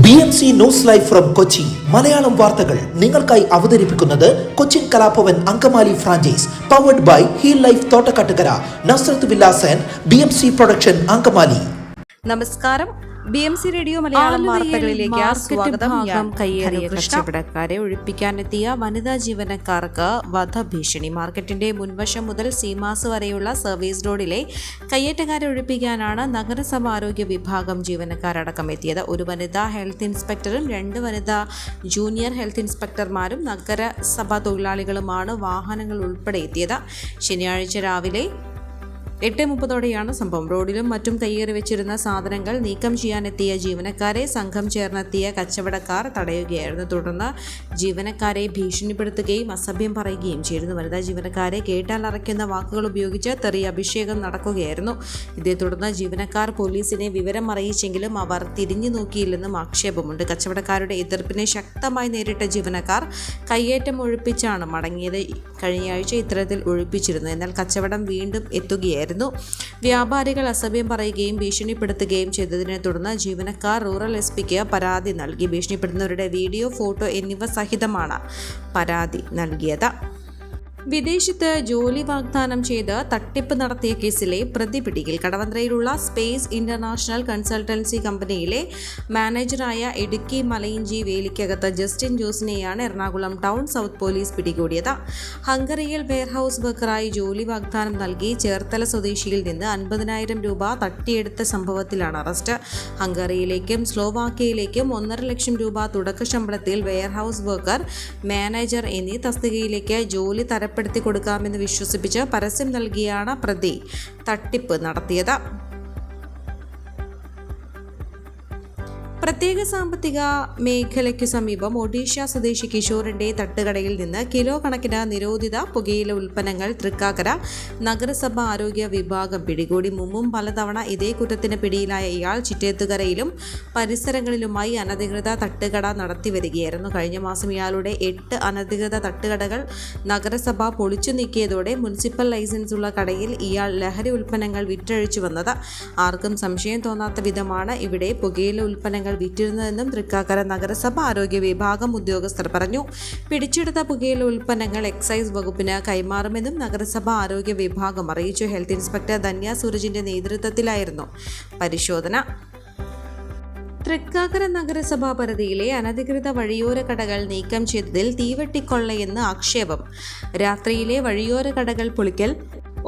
BMC news live from Kochi Malayalam വാർത്തകൾ നിങ്ങൾക്കായി അവതരിപ്പിക്കുന്നത് Cochin Kalabhavan Angamaly franchise powered by heal life Thottakattukara Nasrath villas and BMC production Angamaly. നമസ്കാരം. BMC radio Malayalam വാർത്തകളിലേക്ക് സ്വാഗതം. കയ്യേറിയ കച്ചവടക്കാരെ ഒഴിപ്പിക്കാനെത്തിയ വനിതാ ജീവനക്കാർക്ക് വധഭീഷണി. മാർക്കറ്റിന്റെ മുൻവശം മുതൽ സീമാസ് വരെയുള്ള സർവീസ് റോഡിലെ കയ്യേറ്റക്കാരെ ഒഴിപ്പിക്കാനാണ് നഗരസഭ ആരോഗ്യ വിഭാഗം ജീവനക്കാരടക്കം എത്തിയത്. ഒരു വനിതാ ഹെൽത്ത് ഇൻസ്പെക്ടറും 2 വനിതാ ജൂനിയർ ഹെൽത്ത് ഇൻസ്പെക്ടർമാരും നഗരസഭാ തൊഴിലാളികളുമാണ് വാഹനങ്ങൾ ഉൾപ്പെടെ എത്തിയത്. ശനിയാഴ്ച രാവിലെ 8:30 സംഭവം. റോഡിലും മറ്റും കയ്യേറി വെച്ചിരുന്ന സാധനങ്ങൾ നീക്കം ചെയ്യാനെത്തിയ ജീവനക്കാരെ സംഘം ചേർന്നെത്തിയ കച്ചവടക്കാർ തടയുകയായിരുന്നു. തുടർന്ന് ജീവനക്കാരെ ഭീഷണിപ്പെടുത്തുകയും അസഭ്യം പറയുകയും ചെയ്തിരുന്നു. വനിതാ ജീവനക്കാരെ കേട്ടാൽ അറയ്ക്കുന്ന വാക്കുകൾ ഉപയോഗിച്ച് തെറി അഭിഷേകം നടക്കുകയായിരുന്നു. ഇതേ തുടർന്ന് ജീവനക്കാർ പോലീസിനെ വിവരം അറിയിച്ചെങ്കിലും അവർ തിരിഞ്ഞു നോക്കിയില്ലെന്നും ആക്ഷേപമുണ്ട്. കച്ചവടക്കാരുടെ എതിർപ്പിനെ ശക്തമായി നേരിട്ട ജീവനക്കാർ കയ്യേറ്റം ഒഴിപ്പിച്ചാണ് മടങ്ങിയത്. കഴിഞ്ഞയാഴ്ച ഇത്തരത്തിൽ ഒഴിപ്പിച്ചിരുന്നു. എന്നാൽ കച്ചവടം വീണ്ടും എത്തുകയായിരുന്നു. വ്യാപാരികൾ അസഭ്യം പറയുകയും ഭീഷണിപ്പെടുത്തുകയും ചെയ്തതിനെ തുടർന്ന് ജീവനക്കാർ റൂറൽ SPക്ക് പരാതി നൽകി. ഭീഷണിപ്പെടുത്തുന്നവരുടെ വീഡിയോ, ഫോട്ടോ എന്നിവ സഹിതമാണ് പരാതി നൽകിയത്. വിദേശത്ത് ജോലി വാഗ്ദാനം ചെയ്ത് തട്ടിപ്പ് നടത്തിയ കേസിലെ പ്രതി പിടിയിൽ. കടവന്ത്രയിലുള്ള സ്പേസ് ഇന്റർനാഷണൽ കൺസൾട്ടൻസി കമ്പനിയിലെ മാനേജറായ ഇടുക്കി മലയിഞ്ചി വേലിക്കകത്ത് ജസ്റ്റിൻ ജോസിനെയാണ് എറണാകുളം ടൗൺ സൗത്ത് പോലീസ് പിടികൂടിയത്. ഹംഗറിയിൽ വെയർഹൌസ് വർക്കറായി ജോലി വാഗ്ദാനം നൽകി ചേർത്തല സ്വദേശിയിൽ നിന്ന് 50,000 രൂപ തട്ടിയെടുത്ത സംഭവത്തിലാണ് അറസ്റ്റ്. ഹംഗറിയിലേക്കും സ്ലോവാക്യയിലേക്കും 1.5 ലക്ഷം രൂപ തുടക്ക ശമ്പളത്തിൽ വെയർഹൌസ് വർക്കർ, മാനേജർ എന്നീ തസ്തികയിലേക്ക് ജോലി പ്പെടുത്തി കൊടുക്കാമെന്ന് വിശ്വസിപ്പിച്ച് പരസ്യം നൽകിയാണ് പ്രതി തട്ടിപ്പ് നടത്തിയത്. പ്രത്യേക സാമ്പത്തിക മേഖലയ്ക്കു സമീപം ഒഡീഷ സ്വദേശി കിഷോറിന്റെ തട്ടുകടയിൽ നിന്ന് കിലോ കണക്കിന് നിരോധിത പുകയില ഉൽപ്പന്നങ്ങൾ തൃക്കാക്കര നഗരസഭ ആരോഗ്യ വിഭാഗം പിടികൂടി. മുമ്പും പലതവണ ഇതേ കുറ്റത്തിന് പിടിയിലായ ഇയാൾ ചിറ്റേത്തുകരയിലും പരിസരങ്ങളിലുമായി അനധികൃത തട്ടുകട നടത്തിവരികയായിരുന്നു. കഴിഞ്ഞ മാസം ഇയാളുടെ 8 അനധികൃത തട്ടുകടകൾ നഗരസഭ പൊളിച്ചു നീക്കിയതോടെ മുനിസിപ്പൽ ലൈസൻസുള്ള കടയിൽ ഇയാൾ ലഹരി ഉൽപ്പന്നങ്ങൾ വിറ്റഴിച്ചു വന്നത്. ആർക്കും സംശയം തോന്നാത്ത വിധമാണ് ഇവിടെ പുകയില ഉൽപ്പന്നങ്ങൾ വിറ്റിരുന്നതെന്നും തൃക്കാക്കര നഗരസഭ ആരോഗ്യ വിഭാഗം ഉദ്യോഗസ്ഥർ പറഞ്ഞു. പിടിച്ചെടുത്ത പുകയില ഉൽപ്പന്നങ്ങൾ എക്സൈസ് വകുപ്പിന് കൈമാറുമെന്നും നഗരസഭ ആരോഗ്യ വിഭാഗം അറിയിച്ചു. ഹെൽത്ത് ഇൻസ്പെക്ടർ ധന്യ സൂരജിന്റെ നേതൃത്വത്തിലായിരുന്നു പരിശോധന. തൃക്കാക്കര നഗരസഭാ പരിധിയിലെ അനധികൃത വഴിയോര കടകൾ നീക്കം ചെയ്തതിൽ തീവെട്ടിക്കൊള്ളയെന്ന് ആക്ഷേപം. രാത്രിയിലെ വഴിയോര കടകൾ പൊളിക്കൽ.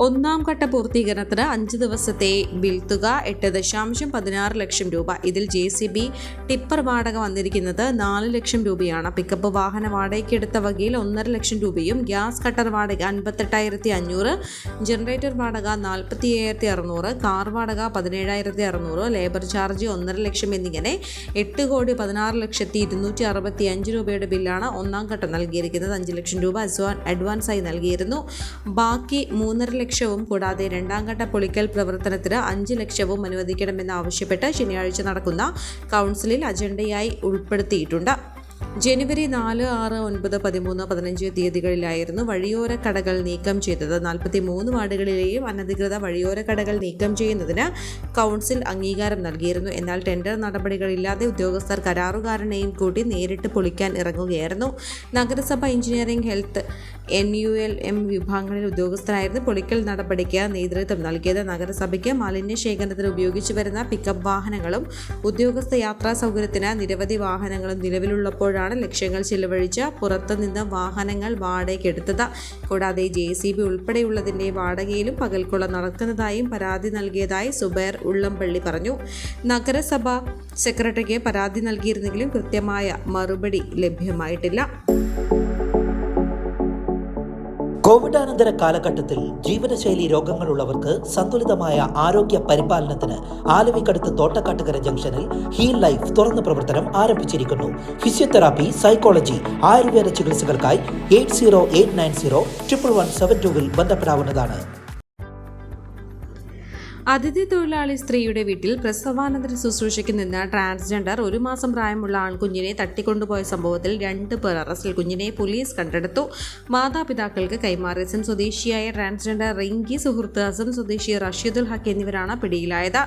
1ാം ഘട്ട പൂർത്തീകരണത്തിന് 5 ദിവസത്തെ ബിൽ തുക 8.16 ലക്ഷം രൂപ. ഇതിൽ JCB ടിപ്പർ വാടക വന്നിരിക്കുന്നത് 4 ലക്ഷം രൂപയാണ്. പിക്കപ്പ് വാഹന വാടകയ്ക്കെടുത്ത വകയിൽ 1.5 ലക്ഷം രൂപയും ഗ്യാസ് കട്ടർ വാടക 58,500, ജനറേറ്റർ വാടക 47,600, കാർ വാടക 17,600, ലേബർ ചാർജ് 1.5 ലക്ഷം എന്നിങ്ങനെ 8,16,265 രൂപയുടെ ബില്ലാണ് 1ാം ഘട്ടം നൽകിയിരിക്കുന്നത്. 5 ലക്ഷം രൂപ അഡ്വാൻസായി നൽകിയിരുന്നു. ബാക്കി 3.5 ലക്ഷവും കൂടാതെ 2ാം ഘട്ട പൊളിക്കൽ പ്രവർത്തനത്തിന് 5 ലക്ഷവും അനുവദിക്കണമെന്നാവശ്യപ്പെട്ട് ശനിയാഴ്ച നടക്കുന്ന കൗൺസിലിൽ അജണ്ടയായി ഉൾപ്പെടുത്തിയിട്ടുണ്ട്. ജനുവരി 4, 6, 9, 13, 15 തീയതികളിലായിരുന്നു വഴിയോര കടകൾ നീക്കം ചെയ്തത്. 43 വാർഡുകളിലെയും അനധികൃത വഴിയോര കടകൾ നീക്കം ചെയ്യുന്നതിന് കൗൺസിൽ അംഗീകാരം നൽകിയിരുന്നു. എന്നാൽ ടെൻഡർ നടപടികളില്ലാതെ ഉദ്യോഗസ്ഥർ കരാറുകാരനെയും കൂട്ടി നേരിട്ട് പൊളിക്കാൻ ഇറങ്ങുകയായിരുന്നു. നഗരസഭ എഞ്ചിനീയറിംഗ്, ഹെൽത്ത്, NULM വിഭാഗങ്ങളിലെ ഉദ്യോഗസ്ഥരായിരുന്നു പൊളിക്കൽ നടപടിക്ക് നേതൃത്വം നൽകിയത്. നഗരസഭയ്ക്ക് മാലിന്യ ശേഖരണത്തിന് ഉപയോഗിച്ചു വരുന്ന പിക്കപ്പ് വാഹനങ്ങളും ഉദ്യോഗസ്ഥ യാത്രാ സൗകര്യത്തിന് നിരവധി വാഹനങ്ങളും നിലവിലുള്ളപ്പോഴാണ് ലക്ഷങ്ങൾ ചിലവഴിച്ച് പുറത്തുനിന്ന് വാഹനങ്ങൾ വാടകയ്ക്കെടുത്തത്. കൂടാതെ JCB ഉൾപ്പെടെയുള്ളതിന്റെ വാടകയിലും പകൽക്കൊള്ള നടക്കുന്നതായും പരാതി നൽകിയതായി സുബൈർ ഉള്ളംപള്ളി പറഞ്ഞു. നഗരസഭ സെക്രട്ടറിക്ക് പരാതി നൽകിയിരുന്നെങ്കിലും കൃത്യമായ മറുപടി ലഭ്യമായിട്ടില്ല. കോവിഡാനന്തര കാലഘട്ടത്തിൽ ജീവിതശൈലി രോഗങ്ങളുള്ളവർക്ക് സന്തുലിതമായ ആരോഗ്യ പരിപാലനത്തിന് ആലവിക്കടുത്ത് തോട്ടക്കാട്ടുകര ജംഗ്ഷനിൽ ഹീൽ ലൈഫ് തുറന്ന പ്രവർത്തനം ആരംഭിച്ചിരിക്കുന്നു. ഫിസിയോതെറാപ്പി, സൈക്കോളജി, ആയുർവേദ ചികിത്സകൾക്കായി 8089011172 ബന്ധപ്പെടാവുന്നതാണ്. അതിഥി തൊഴിലാളി സ്ത്രീയുടെ വീട്ടിൽ പ്രസവാനന്തര ശുശ്രൂഷയ്ക്ക് നിന്ന് ട്രാൻസ്ജെൻഡർ 1 മാസം പ്രായമുള്ള ആൺകുഞ്ഞിനെ തട്ടിക്കൊണ്ടുപോയ സംഭവത്തിൽ 2 പേർ അറസ്റ്റിൽ. കുഞ്ഞിനെ പോലീസ് കണ്ടെടുത്തു. മാതാപിതാക്കൾക്ക് കൈമാറി. അസം സ്വദേശിയായ ട്രാൻസ്ജെൻഡർ റിങ്കി, സുഹൃത്ത് അസം സ്വദേശി റഷീദുൽ ഹക്ക് എന്നിവരാണ് പിടിയിലായത്.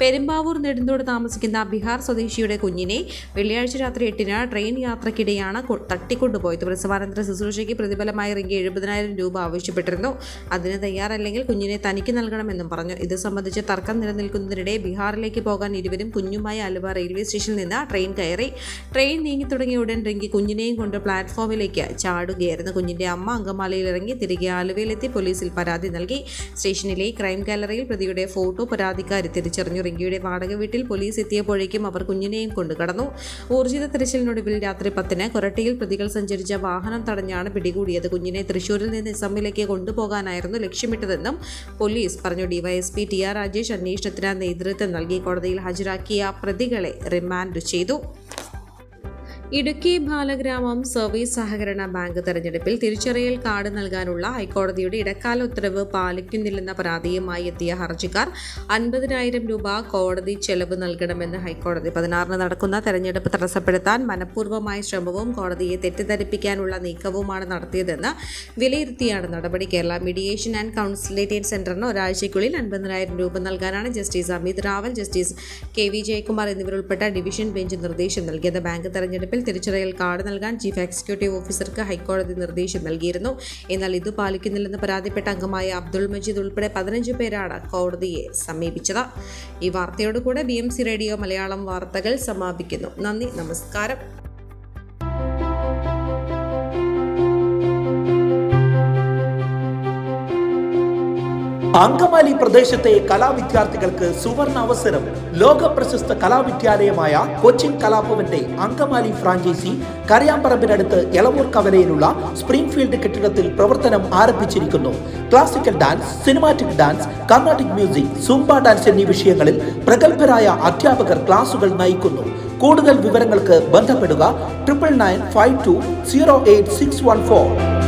പെരുമ്പാവൂർ നെടുന്തോട് താമസിക്കുന്ന ബീഹാർ സ്വദേശിയുടെ കുഞ്ഞിനെ വെള്ളിയാഴ്ച രാത്രി 8-ന് ട്രെയിൻ യാത്രക്കിടെയാണ് തട്ടിക്കൊണ്ടുപോയത്. പ്രസവാനന്തര ശുശ്രൂഷയ്ക്ക് പ്രതിഫലമായി റിങ്കി 70,000 രൂപ ആവശ്യപ്പെട്ടിരുന്നു. അതിന് തയ്യാറല്ലെങ്കിൽ കുഞ്ഞിനെ തനിക്ക് നൽകണമെന്നും പറഞ്ഞു. ഇത് സംബന്ധിച്ച് തർക്കം നിലനിൽക്കുന്നതിനിടെ ബീഹാറിലേക്ക് പോകാൻ ഇരുവരും കുഞ്ഞുമായി ആലുവ റെയിൽവേ സ്റ്റേഷനിൽ നിന്ന് ട്രെയിൻ കയറി. ട്രെയിൻ നീങ്ങി തുടങ്ങിയ ഉടൻ റിങ്കി കുഞ്ഞിനെയും കൊണ്ട് പ്ലാറ്റ്ഫോമിലേക്ക് ചാടുകയായിരുന്നു. കുഞ്ഞിന്റെ അമ്മ അങ്കമാലിയിൽ ഇറങ്ങി തിരികെ ആലുവയിലെത്തി പോലീസിൽ പരാതി നൽകി. സ്റ്റേഷനിലെ ക്രൈം ഗാലറിയിൽ പ്രതിയുടെ ഫോട്ടോ പരാതിക്കാരി തിരിച്ചറിഞ്ഞു. റിങ്കിയുടെ വാടക വീട്ടിൽ പോലീസ് എത്തിയപ്പോഴേക്കും അവർ കുഞ്ഞിനെയും കൊണ്ട് കടന്നു. ഊർജിത തിരച്ചിലിനൊടുവിൽ രാത്രി 10-ന് കൊരട്ടിയിൽ പ്രതികൾ സഞ്ചരിച്ച വാഹനം തടഞ്ഞാണ് പിടികൂടിയത്. കുഞ്ഞിനെ തൃശൂരിൽ നിന്ന് അസമിലേക്ക് കൊണ്ടുപോകാനായിരുന്നു ലക്ഷ്യമിട്ടതെന്നും പോലീസ് പറഞ്ഞു. ഡിവൈഎസ്പി ടി ആർ രാജേഷ് അന്വേഷണത്തിന് നേതൃത്വം നൽകി. കോടതിയിൽ ഹാജരാക്കിയ പ്രതികളെ റിമാൻഡ് ചെയ്തു. ഇടുക്കി ബാലഗ്രാമം സർവീസ് സഹകരണ ബാങ്ക് തെരഞ്ഞെടുപ്പിൽ തിരിച്ചറിയൽ കാർഡ് നൽകാനുള്ള ഹൈക്കോടതിയുടെ ഇടക്കാല ഉത്തരവ് പാലിക്കുന്നില്ലെന്ന പരാതിയുമായി എത്തിയ ഹർജിക്കാർ 50,000 രൂപ കോടതി ചെലവ് നൽകണമെന്ന് ഹൈക്കോടതി. 16-ന് നടക്കുന്ന തെരഞ്ഞെടുപ്പ് തടസ്സപ്പെടുത്താൻ മനഃപൂർവ്വമായ ശ്രമവും കോടതിയെ തെറ്റിദ്ധരിപ്പിക്കാനുള്ള നീക്കവുമാണ് നടത്തിയതെന്ന് വിലയിരുത്തിയാണ് നടപടി. കേരള മീഡിയേഷൻ ആൻഡ് കൗൺസിലേറ്റേറ്റ് സെന്ററിന് ഒരാഴ്ചയ്ക്കുള്ളിൽ 50,000 രൂപ നൽകാനാണ് justice Amit Rawal, justice KV Jayakumar എന്നിവരുൾപ്പെട്ട ഡിവിഷൻ ബെഞ്ച് നിർദ്ദേശം നൽകിയത്. ബാങ്ക് തെരഞ്ഞെടുപ്പിൽ തിരിച്ചറിയൽ കാർഡ് നൽകാൻ ചീഫ് എക്സിക്യൂട്ടീവ് ഓഫീസർക്ക് ഹൈക്കോടതി നിർദ്ദേശം നൽകിയിരുന്നു. എന്നാൽ ഇത് പാലിക്കുന്നില്ലെന്ന് പരാതിപ്പെട്ട അംഗമായ അബ്ദുൾ മജീദ് ഉൾപ്പെടെ 15 പേരാണ് കോടതിയെ സമീപിച്ചത്. ഈ വാർത്തയോടുകൂടെ BMC റേഡിയോ മലയാളം വാർത്തകൾ സമാപിക്കുന്നു. നന്ദി, നമസ്കാരം. അങ്കമാലി പ്രദേശത്തെ കലാവിദ്യാർത്ഥികൾക്ക് സുവർണ അവസരം. ലോക പ്രശസ്ത കലാവിദ്യാലയമായ കൊച്ചിൻ കലാഭവന്റെ അങ്കമാലി ഫ്രാഞ്ചൈസി കരയാമ്പറമ്പിനടുത്ത് എളവൂർ കവലയിലുള്ള സ്പ്രിംഗ്ഫീൽഡ് കെട്ടിടത്തിൽ പ്രവർത്തനം ആരംഭിച്ചിരിക്കുന്നു. Classical dance, cinematic dance, Carnatic music, Zumba dance എന്നീ വിഷയങ്ങളിൽ പ്രഗത്ഭരായ അധ്യാപകർ ക്ലാസുകൾ നയിക്കുന്നു. കൂടുതൽ വിവരങ്ങൾക്ക് ബന്ധപ്പെടുക 9995208614.